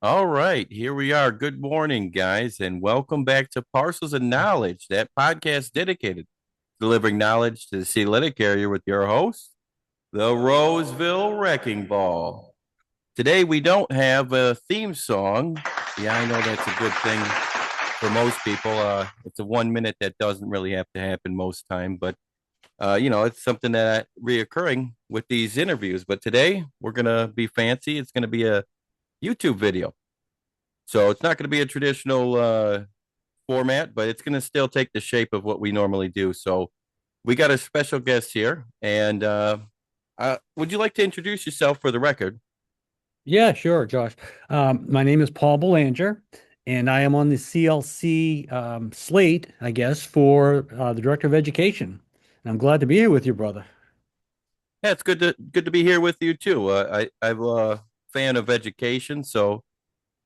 All right, here we are. Good morning, guys, and welcome back to Parcels of Knowledge, that podcast dedicated to delivering knowledge to the city letter carrier with your host, the Roseville Wrecking Ball. Today, we don't have a theme song. Yeah, I know that's a good thing for most people. It's a 1 minute that doesn't really have to happen most time, but it's something that reoccurring with these interviews. But today, we're gonna be fancy. It's gonna be a YouTube video. So it's not going to be a traditional format, but it's going to still take the shape of what we normally do. So we got a special guest here, and would you like to introduce yourself for the record? Yeah, sure, Josh. My name is Paul Bolanger, and I am on the CLC slate, I guess, for the Director of Education. And I'm glad to be here with you, brother. Yeah, it's good to be here with you too. I'm a fan of education, so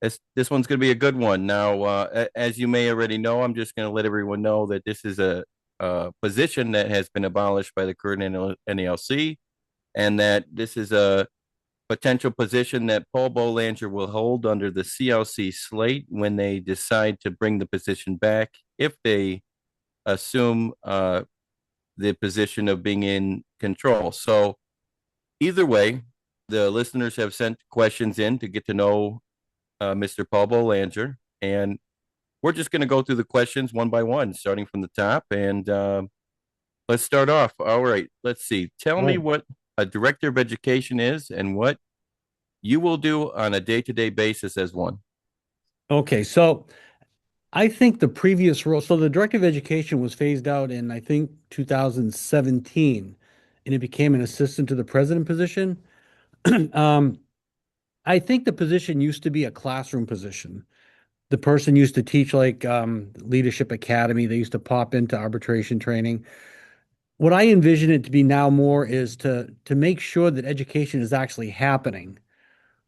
this one's going to be a good one. Now, as you may already know, I'm just going to let everyone know that this is a position that has been abolished by the current NALC, and that this is a potential position that Paul Bolanger will hold under the CLC slate when they decide to bring the position back, if they assume the position of being in control. So, either way, the listeners have sent questions in to get to know Mr. Paul Bolanger, and we're just going to go through the questions one by one, starting from the top. And let's start off. All right, let's see. Tell me Right. what a director of education is and what you will do on a day-to-day basis as one. Okay, so I think the previous role, so the Director of Education was phased out in, I think, 2017, and it became an assistant to the president position. Um, I think the position used to be a classroom position. The person used to teach like leadership academy. They used to pop into arbitration training. What I envision it to be now more is to make sure that education is actually happening.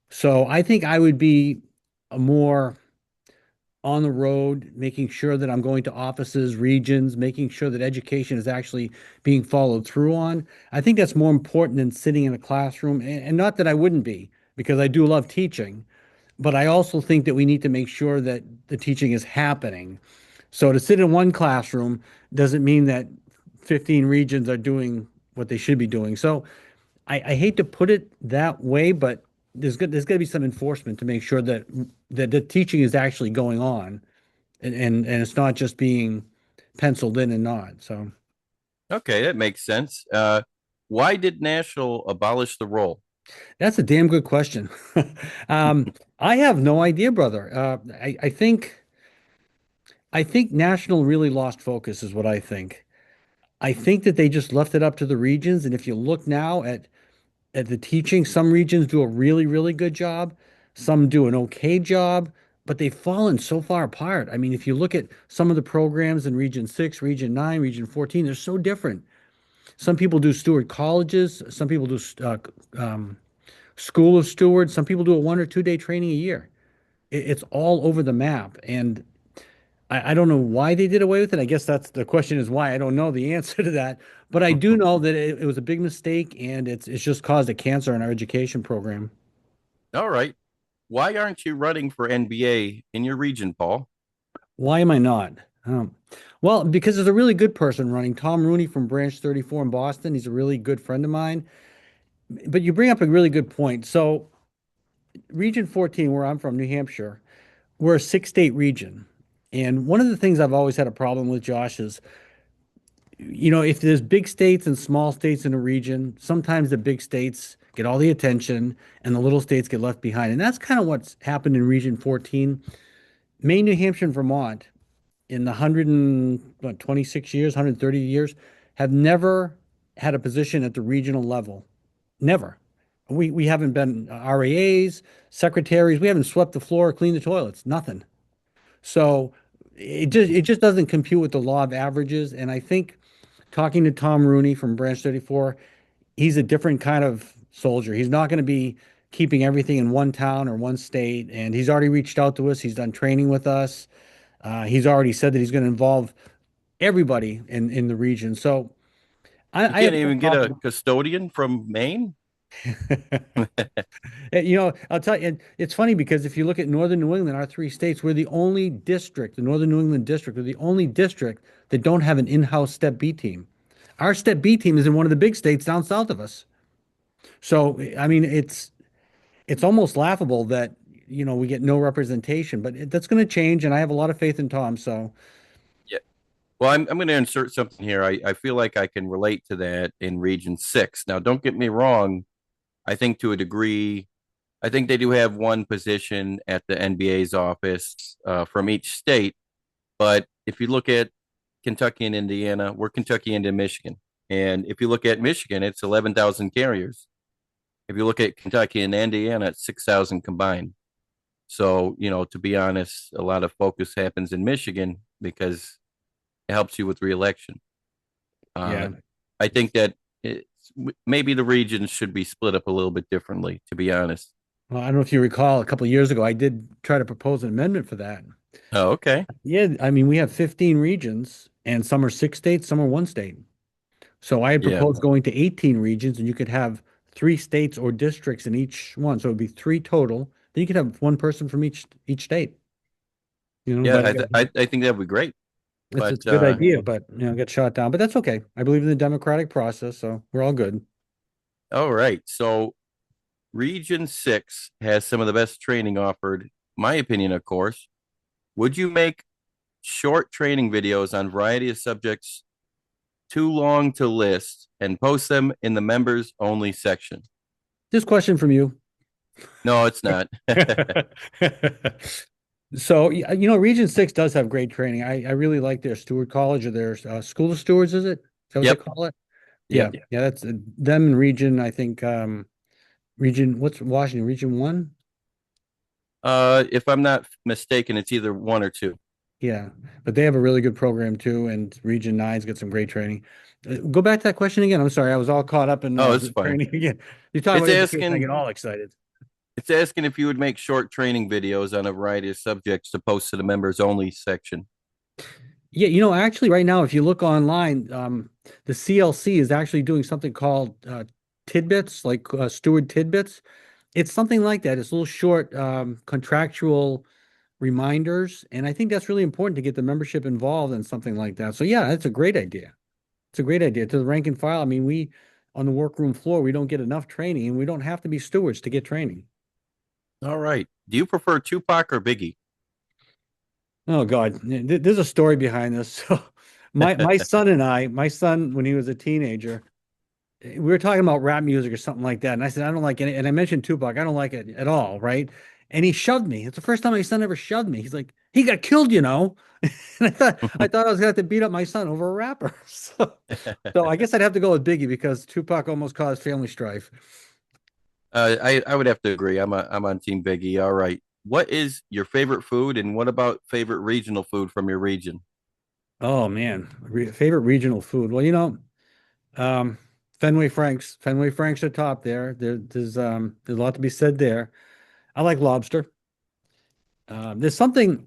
So I think I would be a more on the road, making sure that I'm going to offices, regions, making sure that education is actually being followed through on. I think that's more important than sitting in a classroom. And not that I wouldn't be, because I do love teaching, but I also think that we need to make sure that the teaching is happening. So to sit in one classroom doesn't mean that 15 regions are doing what they should be doing. So I hate to put it that way, but there's got to be some enforcement to make sure that the teaching is actually going on and it's not just being penciled in and not. So Okay, that makes sense. Why did National abolish the role? that's a damn good question. Um, I have no idea, brother. I think National really lost focus, is what I think. I think that they just left it up to the regions, and if you look now at the teaching, some regions do a really, really good job, some do an okay job, but they've fallen so far apart. I mean, if you look at some of the programs in Region 6, Region 9, Region 14, they're so different. Some people do steward colleges, some people do School of Stewards, some people do a 1 or 2 day training a year. It's all over the map, and I don't know why they did away with it. I guess that's the question is why. I don't know the answer to that, but I do know that it was a big mistake, and it's just caused a cancer in our education program. All right. Why aren't you running for NBA in your region, Paul? Why am I not? Well, because there's a really good person running, Tom Rooney from Branch 34 in Boston. He's a really good friend of mine. But you bring up a really good point. So, Region 14, where I'm from, New Hampshire, we're a six-state region. And one of the things I've always had a problem with, Josh, is, if there's big states and small states in a region, sometimes the big states get all the attention and the little states get left behind. And that's kind of what's happened in Region 14. Maine, New Hampshire, and Vermont in the 126 years, 130 years, have never had a position at the regional level. Never. We haven't been RAAs, secretaries. We haven't swept the floor, cleaned the toilets. Nothing. So it just doesn't compute with the law of averages. And I think talking to Tom Rooney from Branch 34, he's a different kind of soldier. He's not going to be keeping everything in one town or one state. And he's already reached out to us. He's done training with us. He's already said that he's going to involve everybody in the region. So You I have can't no even get a problem. custodian from Maine? I'll tell you, and it's funny because if you look at Northern New England, our three states, we're the only district, the Northern New England district, we're the only district that don't have an in-house Step B team. Our Step B team is in one of the big states down south of us. So, I mean, it's almost laughable that, we get no representation, but that's going to change, and I have a lot of faith in Tom. So, Yeah. Well, I'm going to insert something here. I feel like I can relate to that in Region 6. Now, don't get me wrong. I think to a degree, I think they do have one position at the NBA's office from each state. But if you look at Kentucky and Indiana, we're Kentucky and Michigan. And if you look at Michigan, it's 11,000 carriers. If you look at Kentucky and Indiana, it's 6,000 combined. So, to be honest, a lot of focus happens in Michigan because it helps you with reelection. Uh, yeah. I think that maybe the regions should be split up a little bit differently, to be honest. Well, I don't know if you recall, a couple of years ago, I did try to propose an amendment for that. Oh, okay. Yeah, I mean, we have 15 regions, and some are six states, some are one state. So I had Yeah. proposed going to 18 regions, and you could have three states or districts in each one. So it'd be three total. Then you could have one person from each state. Yeah, But I think that would be great. But it's a good idea, but get shot down. But that's okay. I believe in the democratic process, so we're all good. all right. So Region 6 has some of the best training offered, my opinion, of course. Would you make short training videos on variety of subjects too long to list and post them in the members only section? This question from you. No, it's not. So, Region 6 does have great training. I really like their steward college or their school of stewards, is it? Is that what they Yep. call it? Yeah. Yep. Yeah, that's them in region, I think, what's Washington, region one? If I'm not mistaken, it's either one or two. Yeah. But they have a really good program too, and region nine's got some great training. Go back to that question again. I'm sorry, I was all caught up in Oh, it's the fine. training again. You talk It's about education, I asking get all excited. it's asking if you would make short training videos on a variety of subjects to post to the members only section. Yeah, actually, right now, if you look online, the CLC is actually doing something called tidbits, like steward tidbits. It's something like that. It's little short contractual reminders, and I think that's really important to get the membership involved in something like that. So yeah, that's a great idea. It's a great idea. To the rank and file, I mean, we on the workroom floor, we don't get enough training, and we don't have to be stewards to get training. All right. Do you prefer Tupac or Biggie? Oh God, there's a story behind this. So my son and my son, when he was a teenager, we were talking about rap music or something like that. And I said, I don't like it. And I mentioned Tupac. I don't like it at all. Right. And he shoved me. It's the first time my son ever shoved me. He's like, he got killed. And I thought I was gonna have to beat up my son over a rapper. So I guess I'd have to go with Biggie because Tupac almost caused family strife. I would have to agree. I'm on Team Biggie. All right. What is your favorite food, and what about favorite regional food from your region? Oh man, favorite regional food. Well, um, Fenway Franks. Fenway Franks are top there. There's a lot to be said there. I like lobster. There's something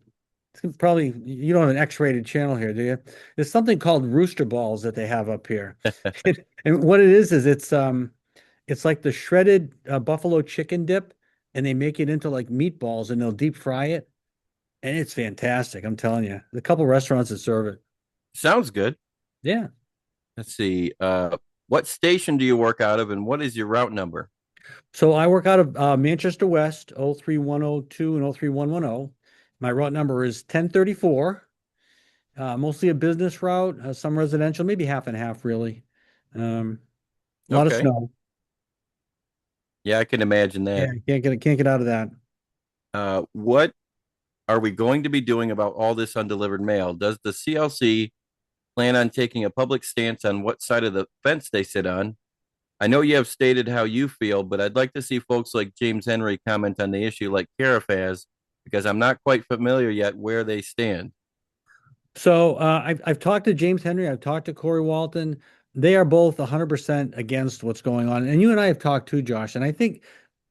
probably you don't have an X-rated channel here, do you? There's something called rooster balls that they have up here. And what it is it's like the shredded buffalo chicken dip, and they make it into like meatballs and they'll deep fry it. And it's fantastic. I'm telling you. A couple restaurants that serve it. Sounds good. Yeah. Let's see. What station do you work out of, and what is your route number? So I work out of Manchester West, 03102 and 03110. My route number is 1034. Mostly a business route, some residential, maybe half and half, really. A lot of Okay. snow. Yeah, I can imagine Yeah, that. can't get out of that. What are we going to be doing about all this undelivered mail? Does the CLC plan on taking a public stance on what side of the fence they sit on? I know you have stated how you feel, but I'd like to see folks like James Henry comment on the issue like Carif has, because I'm not quite familiar yet where they stand. So I've talked to James Henry. I've talked to Corey Walton. They are both 100% against what's going on. And you and I have talked too, Josh. And I think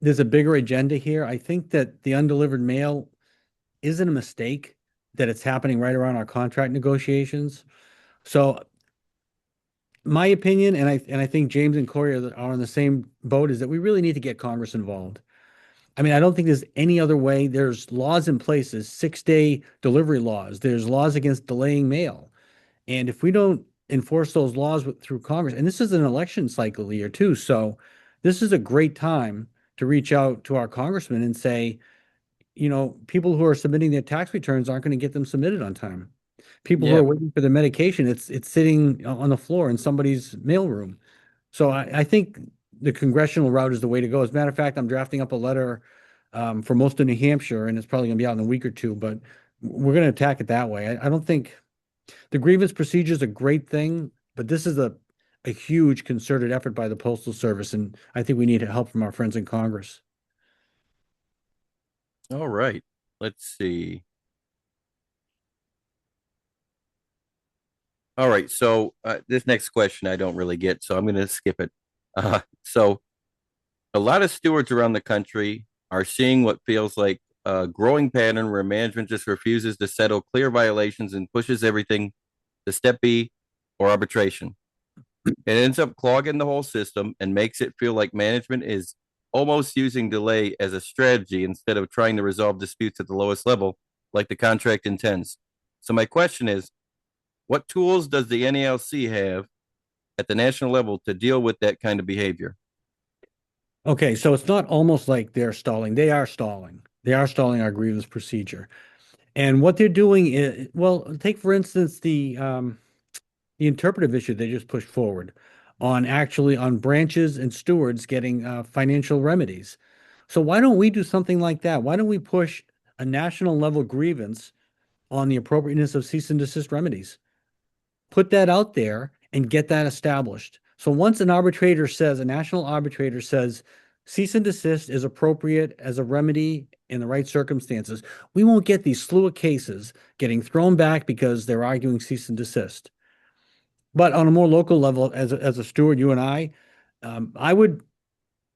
there's a bigger agenda here. I think that the undelivered mail isn't a mistake, that it's happening right around our contract negotiations. So my opinion, and I think James and Corey are on the same boat, is that we really need to get Congress involved. I mean, I don't think there's any other way. There's laws in place, there's 6-day delivery laws, there's laws against delaying mail. And if we don't enforce those laws through Congress, and this is an election cycle year too, so this is a great time to reach out to our congressmen and say, people who are submitting their tax returns aren't going to get them submitted on time. People who Yeah. are waiting for their medication, it's sitting on the floor in somebody's mailroom. So I think the congressional route is the way to go. As a matter of fact, I'm drafting up a letter for most of New Hampshire, and it's probably going to be out in a week or two, but we're going to attack it that way. I don't think the grievance procedure is a great thing, but this is a huge concerted effort by the Postal Service, and I think we need help from our friends in Congress. All right. Let's see. All right. So this next question I don't really get, so I'm going to skip it. So a lot of stewards around the country are seeing what feels like a growing pattern where management just refuses to settle clear violations and pushes everything to step B or arbitration. It ends up clogging the whole system and makes it feel like management is almost using delay as a strategy instead of trying to resolve disputes at the lowest level, like the contract intends. So, my question is, what tools does the NALC have at the national level to deal with that kind of behavior? Okay, so it's not almost like they're stalling. They are stalling. They are stalling our grievance procedure. And what they're doing is, well, take for instance the interpretive issue they just pushed forward on branches and stewards getting financial remedies. So why don't we do something like that? Why don't we push a national level grievance on the appropriateness of cease and desist remedies? Put that out there and get that established. So once a national arbitrator says cease and desist is appropriate as a remedy in the right circumstances, we won't get these slew of cases getting thrown back because they're arguing cease and desist. But on a more local level, as a steward, you and I would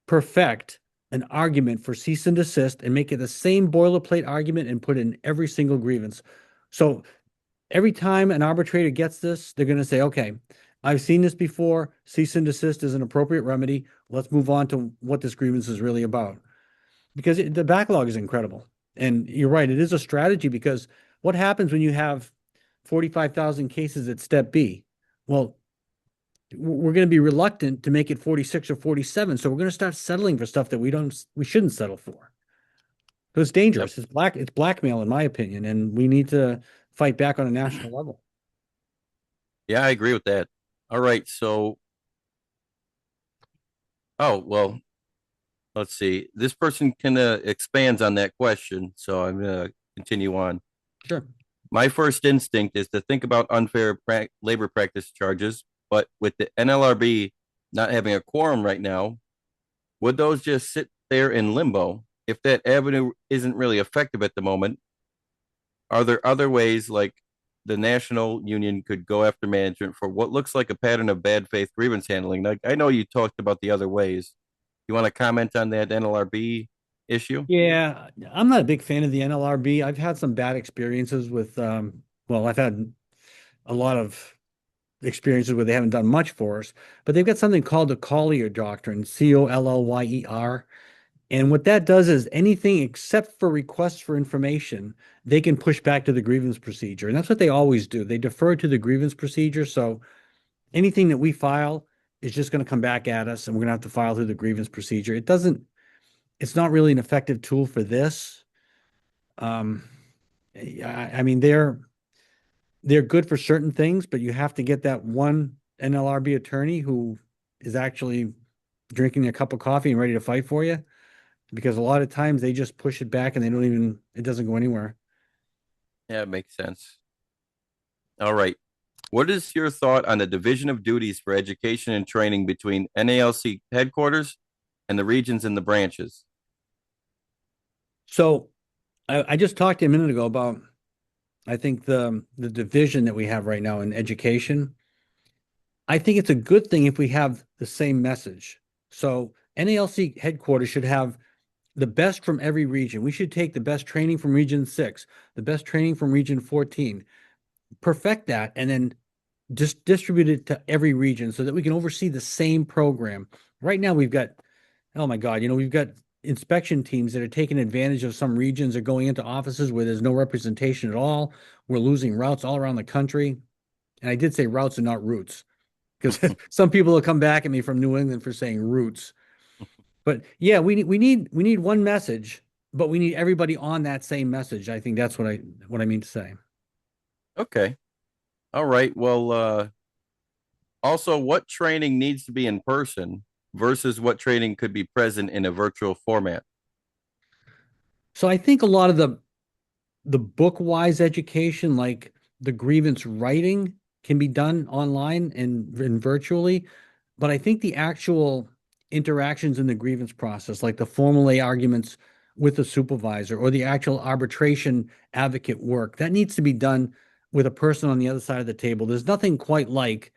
perfect an argument for cease and desist and make it the same boilerplate argument and put it in every single grievance. So every time an arbitrator gets this, they're going to say, okay, I've seen this before. Cease and desist is an appropriate remedy. Let's move on to what this grievance is really about. Because the backlog is incredible. And you're right, it is a strategy because what happens when you have 45,000 cases at step B? Well, we're going to be reluctant to make it 46 or 47. So we're going to start settling for stuff that we shouldn't settle for. So it's Yep. dangerous. It's blackmail, in my opinion, and we need to fight back on a national level. Yeah, I agree with that. All right. So, oh, well, let's see. This person kind of expands on that question. So I'm going to continue on. Sure. My first instinct is to think about labor practice charges, but with the NLRB not having a quorum right now, would those just sit there in limbo? If that avenue isn't really effective at the moment, are there other ways like the national union could go after management for what looks like a pattern of bad faith grievance handling? Like I know you talked about the other ways. You want to comment on that NLRB issue? Yeah, I'm not a big fan of the NLRB. I've had some bad experiences with, well, I've had a lot of experiences where they haven't done much for us, but they've got something called the Collier Doctrine, Collyer. And what that does is anything except for requests for information, they can push back to the grievance procedure. And that's what they always do. They defer to the grievance procedure. So anything that we file is just going to come back at us and we're going to have to file through the grievance procedure. It's not really an effective tool for this. Um, I mean, they're good for certain things, but you have to get that one NLRB attorney who is actually drinking a cup of coffee and ready to fight for you. Because a lot of times they just push it back and it doesn't go anywhere. Yeah, it makes sense. All right. What is your thought on the division of duties for education and training between NALC headquarters and the regions and the branches? So I just talked to you a minute ago about, I think the division that we have right now in education. I think it's a good thing if we have the same message. So NALC headquarters should have the best from every region. We should take the best training from Region 6, the best training from Region 14, perfect that, and then just distribute it to every region so that we can oversee the same program. Right now, we've got, oh my God, we've got inspection teams that are taking advantage of some regions or going into offices where there's no representation at all. We're losing routes all around the country. And I did say routes and not routes because some people will come back at me from New England for saying routes. But yeah, we need one message, but we need everybody on that same message. I think that's what I mean to say. Okay. All right. Well, also, what training needs to be in person versus what training could be present in a virtual format? So I think a lot of the book-wise education, like the grievance writing, can be done online and virtually. But I think the actual interactions in the grievance process, like the formal A arguments with the supervisor or the actual arbitration advocate work, that needs to be done with a person on the other side of the table. There's nothing quite like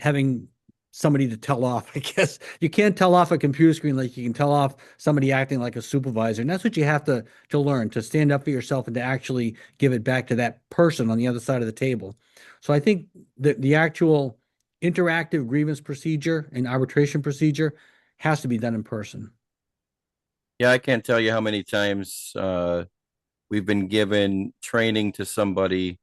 having somebody to tell off. I guess you can't tell off a computer screen like you can tell off somebody acting like a supervisor. And that's what you have to learn to stand up for yourself and to actually give it back to that person on the other side of the table. So I think the actual interactive grievance procedure and arbitration procedure has to be done in person. Yeah, I can't tell you how many times we've been given training to somebody.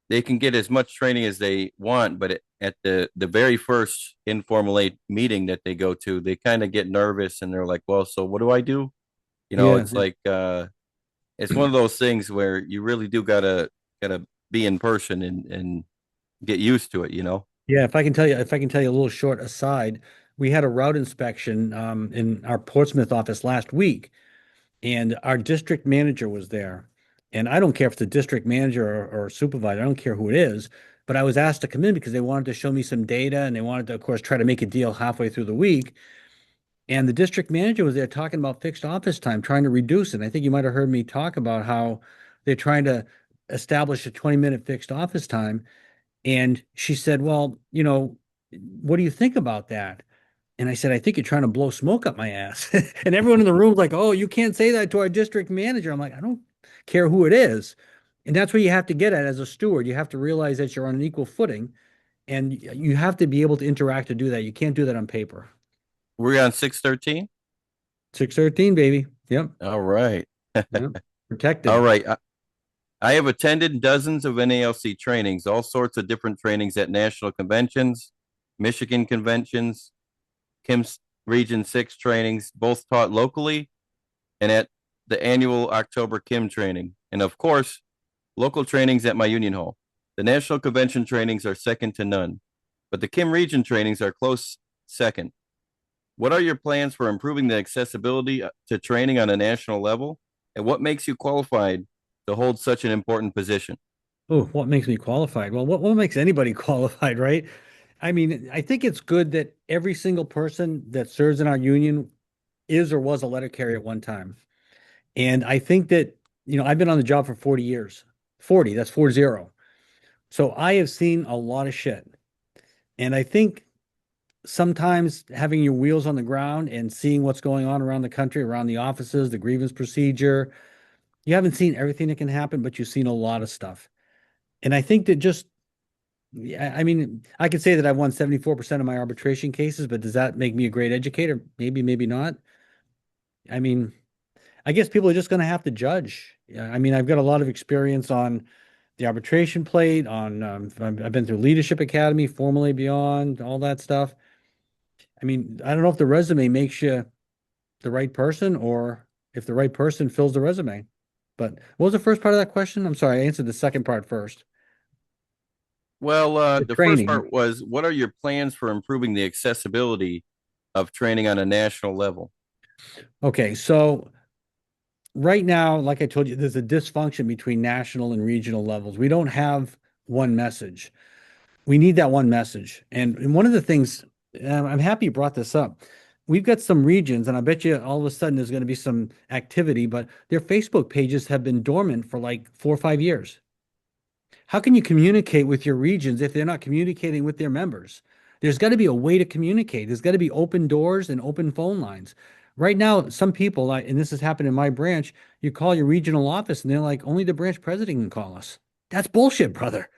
They can get as much training as they want, but at the very first informal meeting that they go to, they kind of get nervous and they're like, "Well, so what do I do?" Yeah. It's like it's one of those things where you really do gotta be in person and get used to it. Yeah, if I can tell you a little short aside, we had a route inspection in our Portsmouth office last week, and our district manager was there. And I don't care if it's the district manager or supervisor, I don't care who it is, but I was asked to come in because they wanted to show me some data and they wanted to, of course, try to make a deal halfway through the week. And the district manager was there talking about fixed office time, trying to reduce it. And I think you might have heard me talk about how they're trying to establish a 20-minute fixed office time. And she said, well, what do you think about that? And I said, I think you're trying to blow smoke up my ass. And everyone in the room was like, oh, you can't say that to our district manager. I'm like, I don't care who it is. And that's what you have to get at as a steward. You have to realize that you're on an equal footing and you have to be able to interact to do that. You can't do that on paper. We're on 613. 613, baby. Yep. All right. Yep. All Protected. right. I have attended dozens of NALC trainings, all sorts of different trainings at national conventions, Michigan conventions, Kim's Region 6 trainings, both taught locally and at the annual October Kim training. And of course, local trainings at my union hall. The national convention trainings are second to none, but the Kim region trainings are close second. What are your plans for improving the accessibility to training on a national level? And what makes you qualified to hold such an important position? Oh, what makes me qualified? Well, what makes anybody qualified, right? I mean, I think it's good that every single person that serves in our union is or was a letter carrier at one time. And I think that, I've been on the job for 40 years. 40, that's 40. So I have seen a lot of shit. And I think sometimes having your wheels on the ground and seeing what's going on around the country, around the offices, the grievance procedure, you haven't seen everything that can happen, but you've seen a lot of stuff. And I think that just, yeah, I mean, I could say that I've won 74% of my arbitration cases, but does that make me a great educator? Maybe, maybe not. I mean, I guess people are just going to have to judge. Yeah, I mean, I've got a lot of experience on the arbitration plate, I've been through Leadership Academy, Formally Beyond, all that stuff. I mean, I don't know if the resume makes you the right person or if the right person fills the resume. But what was the first part of that question? I'm sorry, I answered the second part first. Well, The the first training. part was what are your plans for improving the accessibility of training on a national level? Okay, so right now, like I told you, there's a dysfunction between national and regional levels. We don't have one message. We need that one message. And one of the things, I'm happy you brought this up. We've got some regions, and I bet you all of a sudden there's going to be some activity, but their Facebook pages have been dormant for like 4 or 5 years. How can you communicate with your regions if they're not communicating with their members? There's got to be a way to communicate. There's got to be open doors and open phone lines. Right now, some people, and this has happened in my branch, you call your regional office and they're like, only the branch president can call us. That's bullshit, brother.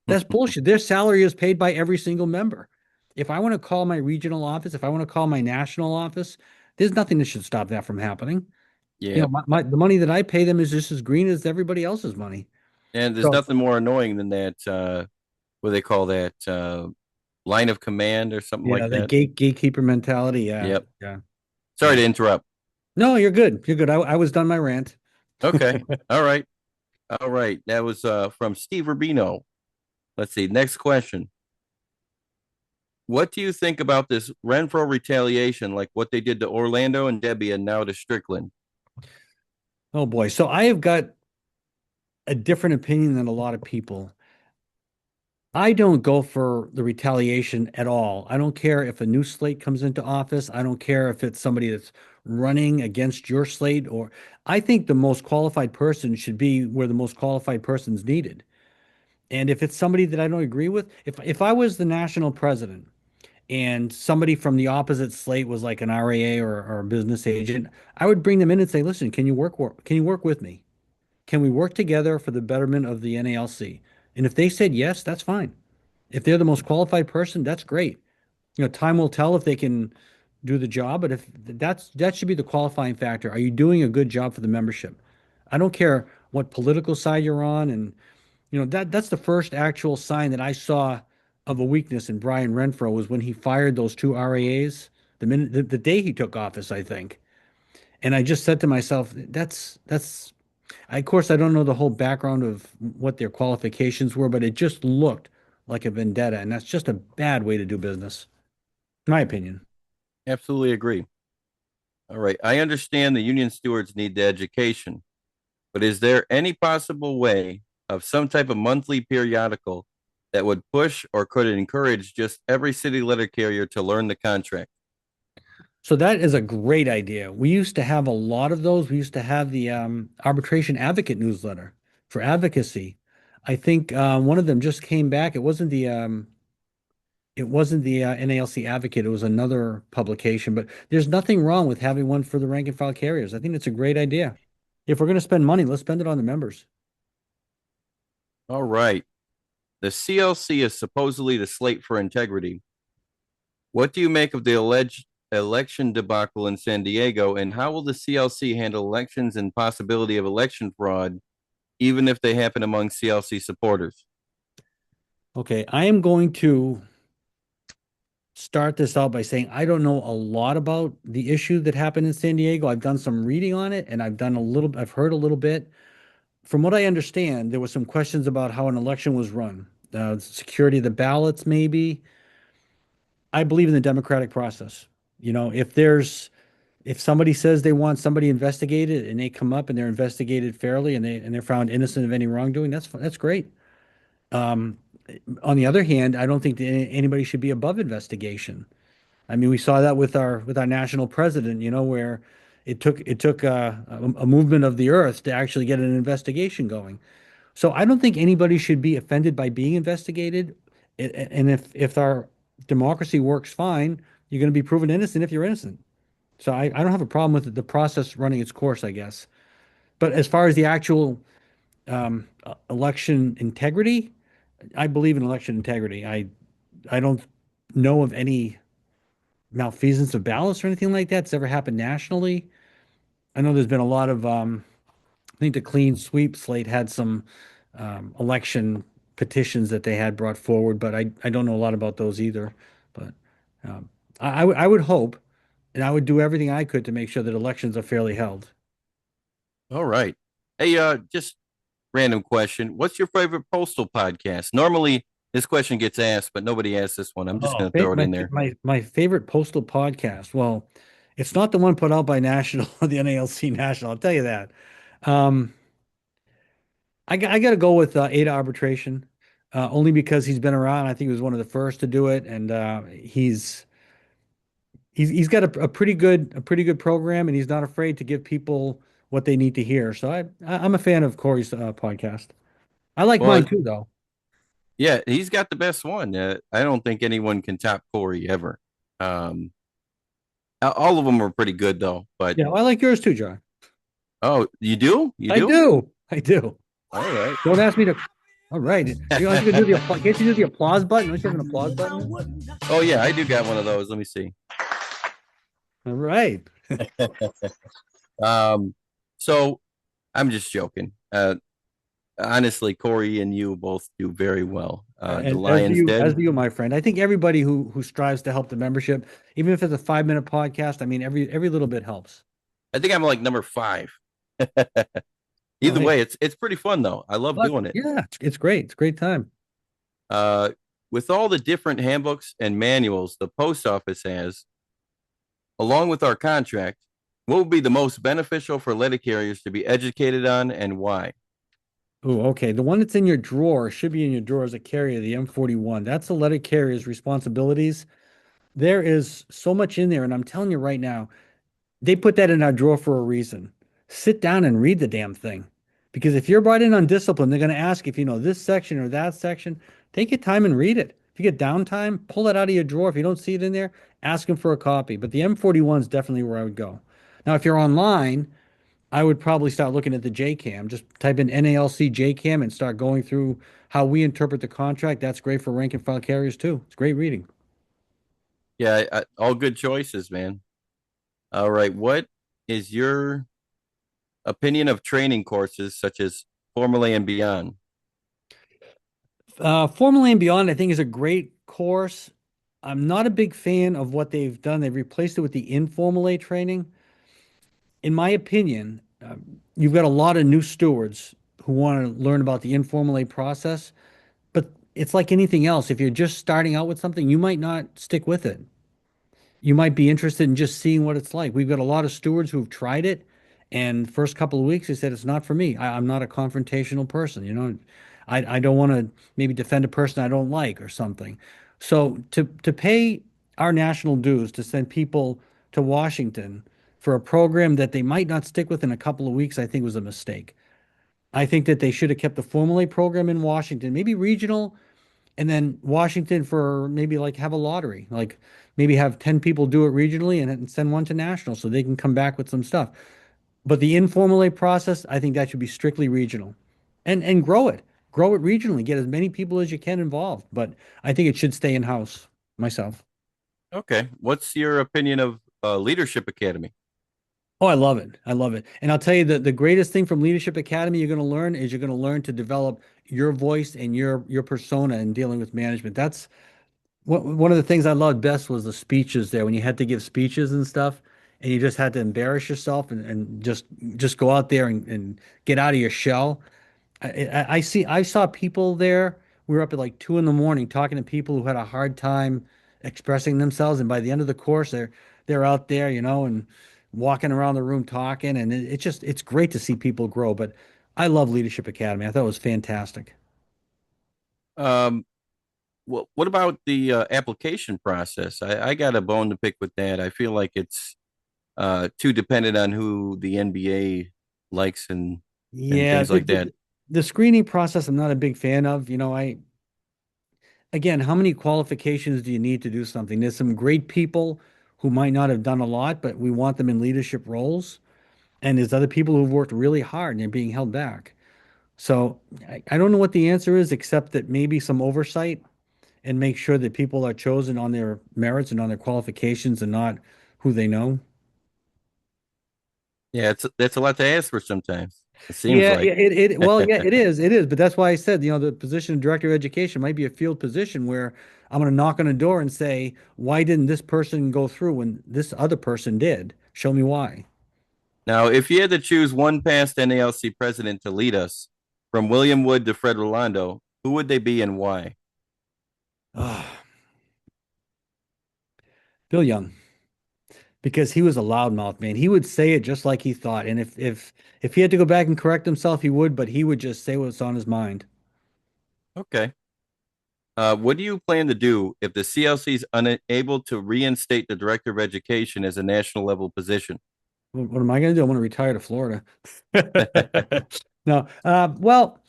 That's bullshit. Their salary is paid by every single member. If I want to call my regional office, if I want to call my national office, There's nothing that should stop that from happening. You know, Yeah. the money that I pay them is just as green as everybody else's money. And there's So nothing more annoying than that, what do they call that? Line of command or something yeah, like the that. gatekeeper mentality. Yeah, Yep. yeah, Sorry yeah. to interrupt. No, you're good. You're good. I was done my rant. Okay. All right. All right. That was from Steve Rubino. Let's see. Next question. What do you think about this Renfro retaliation, like what they did to Orlando and Debbie and now to Strickland? Oh boy. So I have got a different opinion than a lot of people. I don't go for the retaliation at all. I don't care if a new slate comes into office. I don't care if it's somebody that's running against your slate or I think the most qualified person should be where the most qualified person's needed. And if it's somebody that I don't agree with, if I was the national president and somebody from the opposite slate was like an RAA or a business agent, I would bring them in and say, "Listen, can you work with me? Can we work together for the betterment of the NALC?" And if they said yes, that's fine. If they're the most qualified person, that's great. You know, time will tell if they can do the job, but if that should be the qualifying factor. Are you doing a good job for the membership? I don't care what political side you're on, and you know that's the first actual sign that I saw of a weakness in Brian Renfro was when he fired those two RAAs the day he took office, I think. And I just said to myself, of course I don't know the whole background of what their qualifications were, but it just looked like a vendetta, and that's just a bad way to do business, in my opinion. Absolutely agree. All right. I understand the union stewards need the education, but is there any possible way of some type of monthly periodical that would push or could encourage just every city letter carrier to learn the contract? So that is a great idea. We used to have a lot of those. We used to have the arbitration advocate newsletter for advocacy. I think one of them just came back. It wasn't the NALC Advocate. It was another publication, but there's nothing wrong with having one for the rank and file carriers. I think it's a great idea. If we're going to spend money, let's spend it on the members. All right. The CLC is supposedly the slate for integrity. What do you make of the alleged election debacle in San Diego, and how will the CLC handle elections and possibility of election fraud, even if they happen among CLC supporters? Okay, I am going to start this out by saying I don't know a lot about the issue that happened in San Diego. I've done some reading on it and I've heard a little bit. From what I understand, there were some questions about how an election was run, security of the ballots, maybe. I believe in the democratic process. You know, if somebody says they want somebody investigated and they come up and they're investigated fairly and they're found innocent of any wrongdoing, that's great. Um, on the other hand, I don't think that anybody should be above investigation. I mean, we saw that with our national president, you know, where it took a movement of the earth to actually get an investigation going. So I don't think anybody should be offended by being investigated. And if our democracy works fine, you're going to be proven innocent if you're innocent. So I don't have a problem with the process running its course, I guess. But as far as the actual election integrity, I believe in election integrity. I don't know of any malfeasance of ballots or anything like that that's ever happened nationally. I know there's been a lot of I think the clean sweep slate had some election petitions that they had brought forward, but I don't know a lot about those either. But I would hope, and I would do everything I could to make sure that elections are fairly held. All right. Hey, just random question. What's your favorite postal podcast? Normally, this question gets asked, but nobody asks this one. I'm just Oh, going to throw it in there. my favorite postal podcast. Well, it's not the one put out by National, the NALC National. I'll tell you that. Um, I got to go with Ada Arbitration, only because he's been around. I think he was one of the first to do it, and he's got a pretty good program, and he's not afraid to give people what they need to hear. So I'm a fan of Corey's podcast. I like mine Well, too, though. yeah, he's got the best one. I don't think anyone can top Corey ever. Um, all of them are pretty good though. But Yeah, I like yours too, John. oh, you do? You I do? do. I do. All right. Don't ask me to. All right. Aren't you gonna do the applause? Can't you do the applause button? Don't you have an applause button? Oh yeah, I do got one of those. Let me see. All right. Um, so I'm just joking. Honestly, Corey and you both do very well. The Lions As Den. do you, my friend. I think everybody who strives to help the membership, even if it's a 5 minute podcast, I mean, every little bit helps. I think I'm like number five. Oh, Either hey, way, it's pretty fun though. I love but doing it. yeah, it's great. It's a great time. Uh, with all the different handbooks and manuals the post office has, along with our contract, what would be the most beneficial for letter carriers to be educated on and why? Oh, okay. The one that's in your drawer should be in your drawer as a carrier, the M41. That's the letter carrier's responsibilities. There is so much in there, and I'm telling you right now, they put that in our drawer for a reason. Sit down and read the damn thing. Because if you're brought in on discipline, they're going to ask if you know this section or that section. Take your time and read it. If you get downtime, pull it out of your drawer. If you don't see it in there, ask them for a copy. But the M41 is definitely where I would go. Now, if you're online, I would probably start looking at the JCAM. Just type in NALC JCAM and start going through how we interpret the contract. That's great for rank and file carriers too. It's great reading. Yeah, all good choices, man. All right. What is your opinion of training courses such as Formula and Beyond? Formula and Beyond, I think, is a great course. I'm not a big fan of what they've done. They've replaced it with the informal A training. In my opinion, you've got a lot of new stewards who want to learn about the informal A process, but it's like anything else. If you're just starting out with something, you might not stick with it. You might be interested in just seeing what it's like. We've got a lot of stewards who've tried it, and first couple of weeks they said it's not for me. I'm not a confrontational person, you know. I don't want to maybe defend a person I don't like or something. So to pay our national dues to send people to Washington for a program that they might not stick with in a couple of weeks, I think was a mistake. I think that they should have kept the Formula A program in Washington, maybe regional, and then Washington for maybe like have a lottery, like maybe have 10 people do it regionally and send one to national so they can come back with some stuff. But the informal A process, I think that should be strictly regional and grow it. Grow it regionally. Get as many people as you can involved. But I think it should stay in-house myself. Okay. What's your opinion of Leadership Academy? Oh, I love it. I love it. And I'll tell you that the greatest thing from Leadership Academy you're going to learn is you're going to learn to develop your voice and your persona in dealing with management. That's one of the things I loved best was the speeches there when you had to give speeches and stuff, and you just had to embarrass yourself and just go out there and get out of your shell. I saw people there. We were up at like 2 in the morning talking to people who had a hard time expressing themselves, and by the end of the course, they're out there, you know, and walking around the room talking, and it's great to see people grow. But I love Leadership Academy. I thought it was fantastic. Um, what about the application process? I got a bone to pick with that. I feel like it's too dependent on who the NBA likes and Yeah, things like that. the screening process I'm not a big fan of. You know, again, how many qualifications do you need to do something? There's some great people who might not have done a lot, but we want them in leadership roles. And there's other people who've worked really hard and they're being held back. So I don't know what the answer is, except that maybe some oversight and make sure that people are chosen on their merits and on their qualifications and not who they know. Yeah, it's that's a lot to ask for sometimes. It seems Yeah, like. well, yeah, it is. But that's why I said, you know, the position of director of education might be a field position where I'm going to knock on a door and say, why didn't this person go through when this other person did? Show me why. Now, if you had to choose one past NALC president to lead us, from William Wood to Fred Rolando, who would they be and why? Ah, Bill Young, because he was a loudmouth, man. He would say it just like he thought. And if he had to go back and correct himself, he would, but he would just say what's on his mind. Okay. What do you plan to do if the CLC is unable to reinstate the director of education as a national level position? What am I going to do? I want to retire to Florida. No. Well,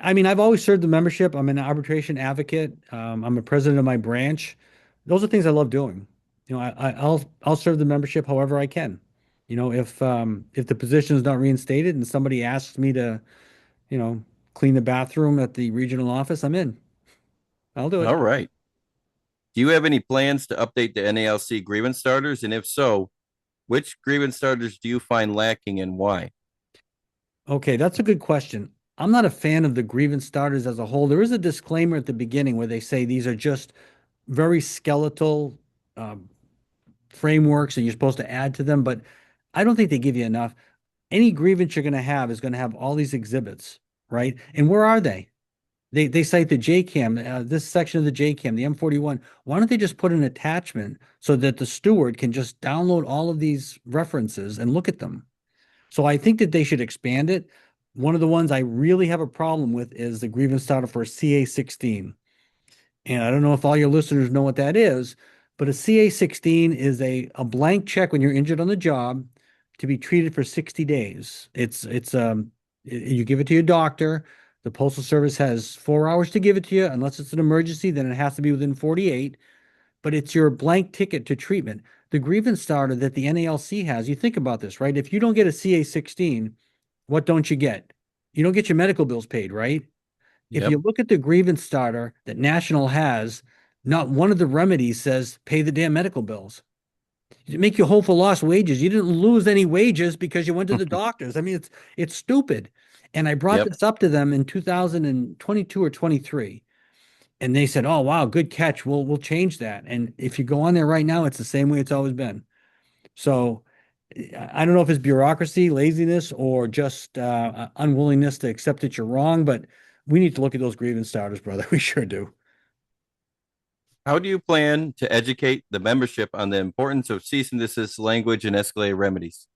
I mean, I've always served the membership. I'm an arbitration advocate. I'm a president of my branch. Those are things I love doing. You know, I'll serve the membership however I can. You know, if the position is not reinstated and somebody asks me to, you know, clean the bathroom at the regional office, I'm in. I'll do it. All right. Do you have any plans to update the NALC grievance starters? And if so, which grievance starters do you find lacking and why? Okay, that's a good question. I'm not a fan of the grievance starters as a whole. There is a disclaimer at the beginning where they say these are just very skeletal um, frameworks and you're supposed to add to them, but I don't think they give you enough. Any grievance you're going to have is going to have all these exhibits, right? And where are they? They cite the JCAM, this section of the JCAM, the M41. Why don't they just put an attachment so that the steward can just download all of these references and look at them? So I think that they should expand it. One of the ones I really have a problem with is the grievance starter for CA16. And I don't know if all your listeners know what that is, but a CA16 is a blank check when you're injured on the job to be treated for 60 days. You give it to your doctor. The Postal Service has 4 hours to give it to you. Unless it's an emergency, then it has to be within 48. But it's your blank ticket to treatment. The grievance starter that the NALC has, you think about this, right? If you don't get a CA16, what don't you get? You don't get your medical bills paid, right? If Yep. you look at the grievance starter that National has, not one of the remedies says pay the damn medical bills. You make you whole for lost wages. You didn't lose any wages because you went to the doctors. I mean, it's stupid. And I brought Yep. this up to them in 2022 or 23, and they said, "Oh, wow, good catch. We'll change that." And if you go on there right now, it's the same way it's always been. So I don't know if it's bureaucracy, laziness, or just unwillingness to accept that you're wrong, but we need to look at those grievance starters, brother. We sure do. How do you plan to educate the membership on the importance of cease and desist language and escalated remedies?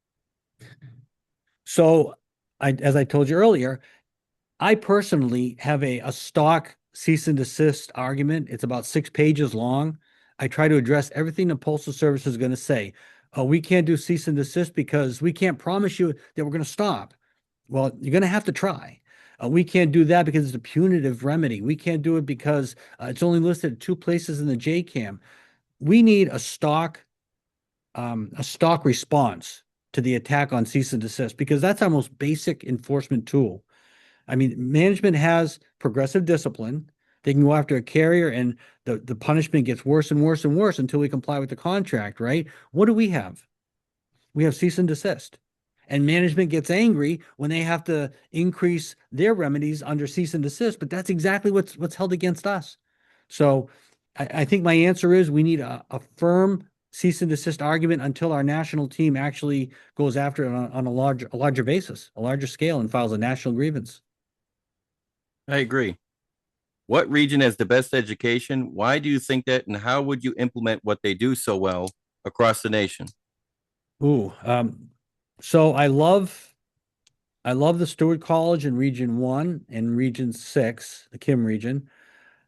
So, as I told you earlier, I personally have a stock cease and desist argument. It's about 6 pages long. I try to address everything the Postal Service is going to say. Oh, we can't do cease and desist because we can't promise you that we're going to stop. Well, you're going to have to try. We can't do that because it's a punitive remedy. We can't do it because it's only listed at 2 places in the JCAM. We need a stock response to the attack on cease and desist because that's our most basic enforcement tool. I mean, management has progressive discipline. They can go after a carrier and the punishment gets worse and worse and worse until we comply with the contract, right? What do we have? We have cease and desist. And management gets angry when they have to increase their remedies under cease and desist, but that's exactly what's held against us. So I think my answer is we need a firm cease and desist argument until our national team actually goes after it on a larger basis, a larger scale, and files a national grievance. I agree. What region has the best education? Why do you think that? And how would you implement what they do so well across the nation? Ooh, so I love the Stewart College in Region 1 and Region 6, the Kim region.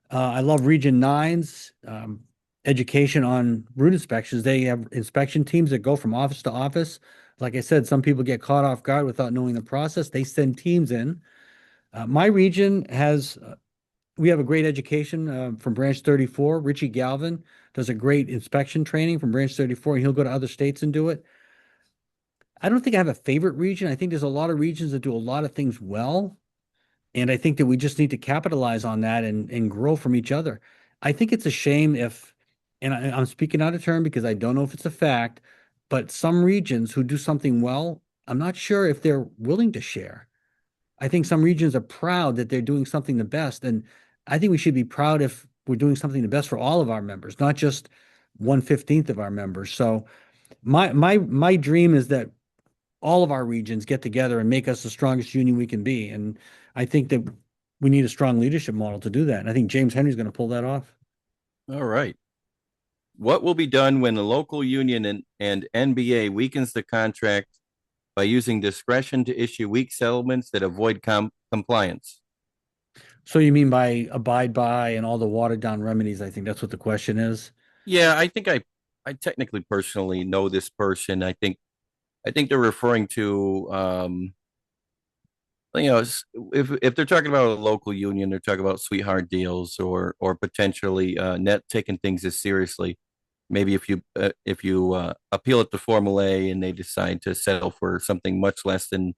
I love Region 9's education on route inspections. They have inspection teams that go from office to office. Like I said, some people get caught off guard without knowing the process. They send teams in. My region we have a great education from Branch 34. Richie Galvin does a great inspection training from Branch 34, and he'll go to other states and do it. I don't think I have a favorite region. I think there's a lot of regions that do a lot of things well. And I think that we just need to capitalize on that and grow from each other. I think it's a shame if, and I'm speaking out of turn because I don't know if it's a fact, but some regions who do something well, I'm not sure if they're willing to share. I think some regions are proud that they're doing something the best. And I think we should be proud if we're doing something the best for all of our members, not just 1/15 of our members. So my dream is that all of our regions get together and make us the strongest union we can be. And I think that we need a strong leadership model to do that. And I think James Henry's going to pull that off. All right. What will be done when the local union and NBA weakens the contract by using discretion to issue weak settlements that avoid compliance? So you mean by abide by and all the watered down remedies? I think that's what the question is. Yeah, I technically personally know this person. I think they're referring to if they're talking about a local union, they're talking about sweetheart deals or potentially net taking things as seriously. Maybe if you appeal it to Formula A and they decide to settle for something much less than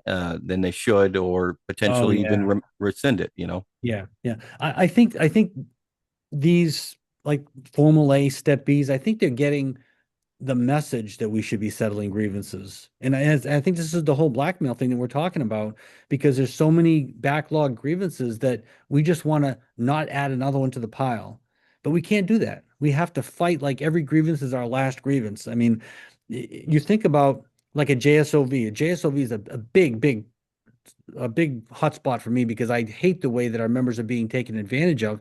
they should, or Oh potentially even yeah. rescind it. You know. Yeah. Yeah. I think these like Formula A Step Bs, I think they're getting the message that we should be settling grievances. And I think this is the whole blackmail thing that we're talking about because there's so many backlog grievances that we just want to not add another one to the pile. But we can't do that. We have to fight like every grievance is our last grievance. I mean, you think about like a JSOV. A JSOV is a big hotspot for me because I hate the way that our members are being taken advantage of.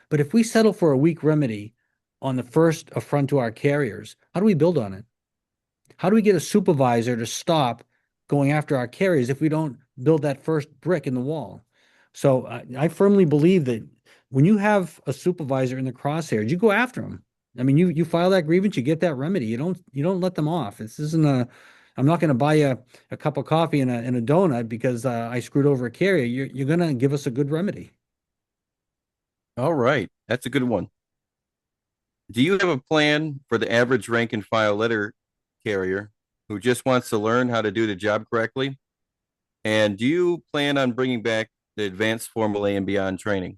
But if we settle for a weak remedy on the first affront to our carriers, how do we build on it? How do we get a supervisor to stop going after our carriers if we don't build that first brick in the wall? So I firmly believe that when you have a supervisor in the crosshairs, you go after them. I mean, you file that grievance, you get that remedy. You don't let them off. This isn't a I'm not going to buy you a cup of coffee and a donut because I screwed over a carrier. You're going to give us a good remedy. All right. That's a good one. Do you have a plan for the average rank and file letter carrier who just wants to learn how to do the job correctly? And do you plan on bringing back the advanced formal A and beyond training?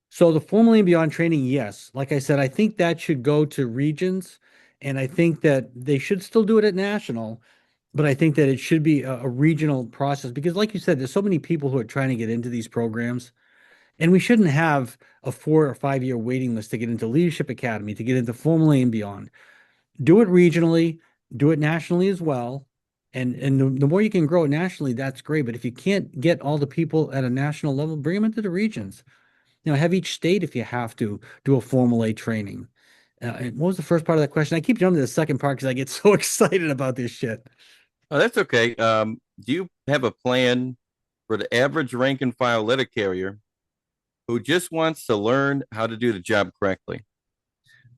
So the formally and beyond training, yes. Like I said, I think that should go to regions, and I think that they should still do it at national, but I think that it should be a regional process because, like you said, there's so many people who are trying to get into these programs, and we shouldn't have a 4 or 5 year waiting list to get into Leadership Academy, to get into formally and beyond. Do it regionally, do it nationally as well. And the more you can grow it nationally, that's great. But if you can't get all the people at a national level, bring them into the regions. Have each state, if you have to, do a formal A training. And what was the first part of that question? I keep jumping to the second part because I get so excited about this shit. Oh, that's okay. Do you have a plan for the average rank and file letter carrier who just wants to learn how to do the job correctly?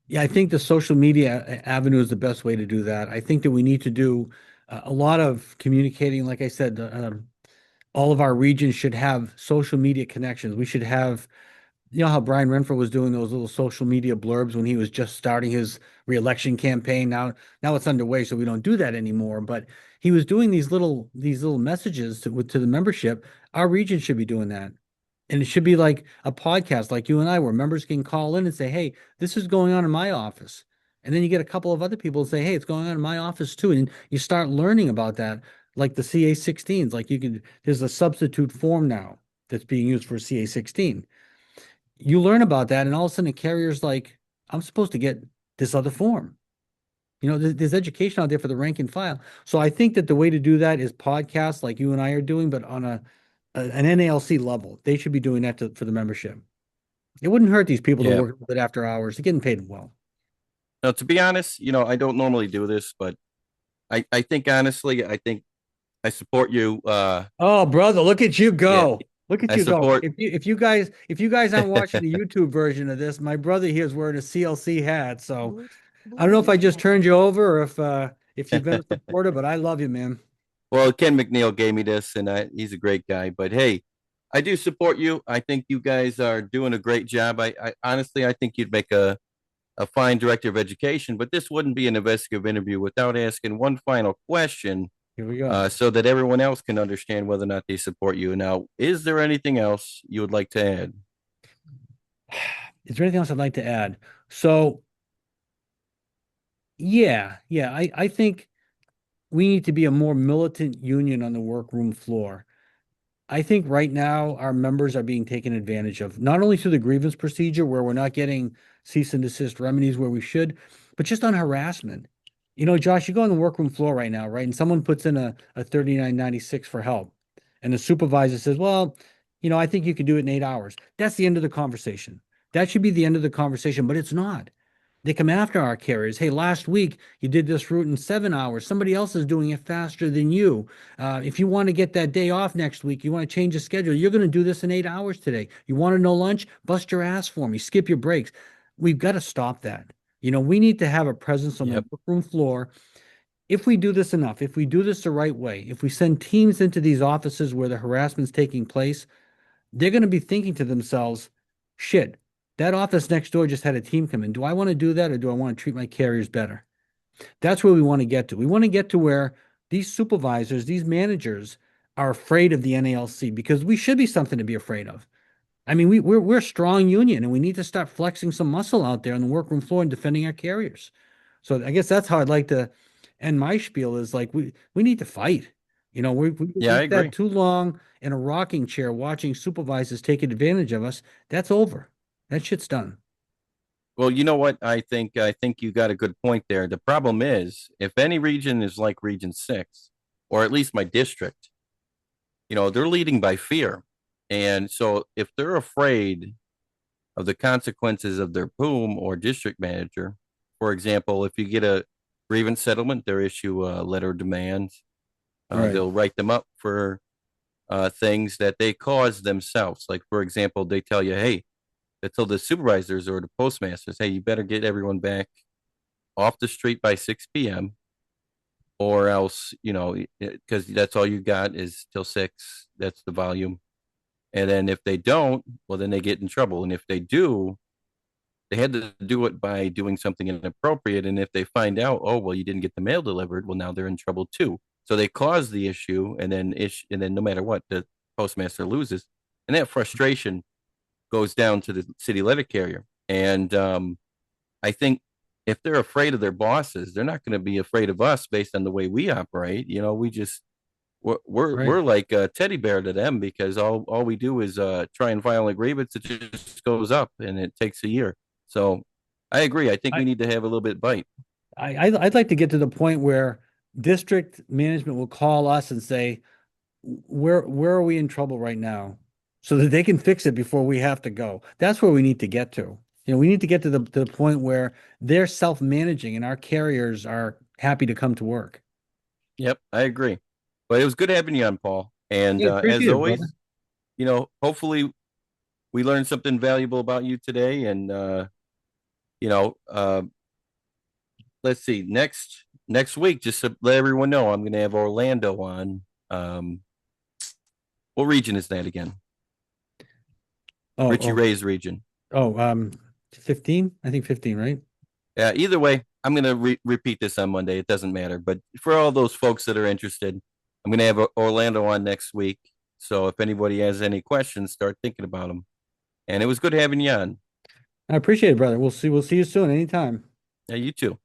Yeah, I think the social media avenue is the best way to do that. I think that we need to do a lot of communicating. Like I said, all of our regions should have social media connections. We should have how Brian Renfro was doing those little social media blurbs when he was just starting his reelection campaign. Now it's underway, so we don't do that anymore. But he was doing these little messages to the membership. Our region should be doing that. And it should be like a podcast like you and I, where members can call in and say, hey, this is going on in my office. And then you get a couple of other people say, hey, it's going on in my office too. And you start learning about that, like the CA16s. There's a substitute form now that's being used for CA16. You learn about that, and all of a sudden the carrier's like, I'm supposed to get this other form. There's education out there for the rank and file. So I think that the way to do that is podcasts like you and I are doing, but on an NALC level. They should be doing that for the membership. It wouldn't hurt these people to Yeah. work a little bit after hours. They're getting paid well. Now, to be honest, I don't normally do this, but I think honestly, I think I support you. Oh, brother, look at you Yeah, go. Look at I you go. support. If you guys aren't watching the YouTube version of this, my brother here is wearing a CLC hat. So I don't know if I just turned you over or if you've been a supporter, but I love you, man. Well, Ken McNeil gave me this, and he's a great guy. But hey, I do support you. I think you guys are doing a great job. I honestly, I think you'd make a fine director of education. But this wouldn't be an investigative interview without asking one final question, Here we go. so that everyone else can understand whether or not they support you. Now, is there anything else you would like to add? Is there anything else I'd like to add? So yeah, I think we need to be a more militant union on the workroom floor. I think right now our members are being taken advantage of, not only through the grievance procedure where we're not getting cease and desist remedies where we should, but just on harassment. Josh, you go on the workroom floor right now, right? And someone puts in a 3996 for help. And the supervisor says, well, I think you can do it in 8 hours. That's the end of the conversation. That should be the end of the conversation, but it's not. They come after our carriers. Hey, last week you did this route in 7 hours. Somebody else is doing it faster than you. If you want to get that day off next week, you want to change the schedule, you're going to do this in 8 hours today. You want to no lunch? Bust your ass for me. Skip your breaks. We've got to stop that. We need to have a presence on the Yep. workroom floor. If we do this enough, if we do this the right way, if we send teams into these offices where the harassment's taking place, they're going to be thinking to themselves, shit, that office next door just had a team come in. Do I want to do that or do I want to treat my carriers better? That's where we want to get to. We want to get to where these supervisors, these managers are afraid of the NALC because we should be something to be afraid of. I mean, we're a strong union and we need to start flexing some muscle out there on the workroom floor and defending our carriers. So I guess that's how I'd like to end my spiel is like we need to fight. Yeah, I We agree. sat too long in a rocking chair watching supervisors taking advantage of us. That's over. That shit's done. Well, you know what? I think you got a good point there. The problem is, if any region is like Region 6, or at least my district, they're leading by fear. And so if they're afraid of the consequences of their boom or district manager, for example, if you get a grievance settlement, they'll issue a letter of demand. Right. They'll write them up for things that they caused themselves. Like, for example, they tell you, hey, they tell the supervisors or the postmasters, hey, you better get everyone back off the street by 6 p.m. or else, because that's all you got is till 6. That's the volume. And then if they don't, well, then they get in trouble. And if they do, they had to do it by doing something inappropriate. And if they find out, oh, well, you didn't get the mail delivered, well, now they're in trouble too. So they cause the issue, and then no matter what, the postmaster loses, and that frustration goes down to the city letter carrier. And I think if they're afraid of their bosses, they're not going to be afraid of us based on the way we operate. We just Right. we're like a teddy bear to them because all we do is try and file a grievance. It just goes up and it takes a year. So I agree. I think I, we need to have a little bit bite. I'd like to get to the point where district management will call us and say, where are we in trouble right now? So that they can fix it before we have to go. That's where we need to get to. We need to get to the point where they're self-managing and our carriers are happy to come to work. Yep, I agree. But it was good having you on, Paul. And Yeah, as appreciate it, brother. always, hopefully we learned something valuable about you today. And you know, let's see, next week, just to let everyone know, I'm going to have Orlando on. Um, what region is that again? Oh, Richie Ray's region. oh, 15? I think 15, right? Yeah. Either way, I'm going to repeat this on Monday. It doesn't matter. But for all those folks that are interested, I'm going to have Orlando on next week. So if anybody has any questions, start thinking about them. And it was good having you on. I appreciate it, brother. We'll see you soon, anytime. Yeah, you too.